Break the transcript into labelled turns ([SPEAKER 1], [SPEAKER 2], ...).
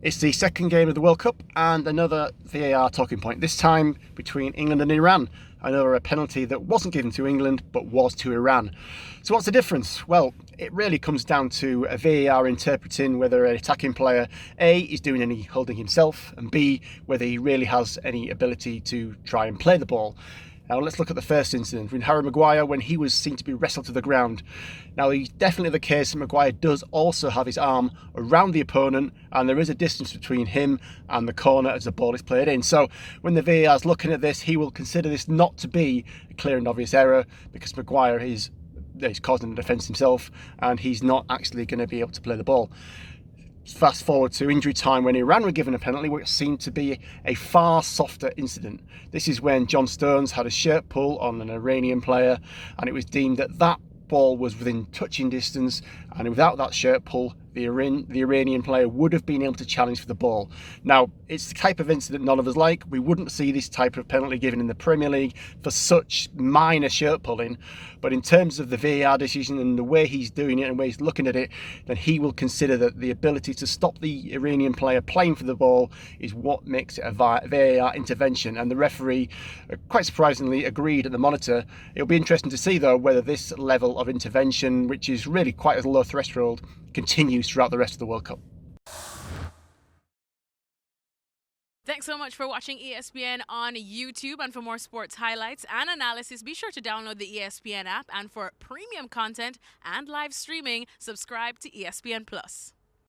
[SPEAKER 1] It's the second game of the World Cup and another VAR talking point, this time between England and Iran. Another penalty that wasn't given to England but was to Iran. So what's the difference? Well, it really comes down to a VAR interpreting whether an attacking player A is doing any holding himself, and B, whether he really has any ability to try and play the ball. Now let's look at the first incident with Harry Maguire when he was seen to be wrestled to the ground. Now it's definitely the case that Maguire does also have his arm around the opponent, and there is a distance between him and the corner as the ball is played in. So when the VAR is looking at this, he will consider this not to be a clear and obvious error because Maguire is causing the defence himself and he's not actually going to be able to play the ball. Fast forward to injury time when Iran were given a penalty, which seemed to be a far softer incident. This is when John Stones had a shirt pull on an Iranian player, and it was deemed that that ball was within touching distance, and without that shirt pull, the Iranian player would have been able to challenge for the ball. Now, it's the type of incident none of us like. We wouldn't see this type of penalty given in the Premier League for such minor shirt pulling. But in terms of the VAR decision and the way he's doing it and the way he's looking at it, then he will consider that the ability to stop the Iranian player playing for the ball is what makes it a VAR intervention. And the referee, quite surprisingly, agreed at the monitor. It'll be interesting to see, though, whether this level of intervention, which is really quite a low threshold, continues throughout the rest of the World Cup.
[SPEAKER 2] Thanks so much for watching ESPN on YouTube, and for more sports highlights and analysis, be sure to download the ESPN app, and for premium content and live streaming, subscribe to ESPN Plus.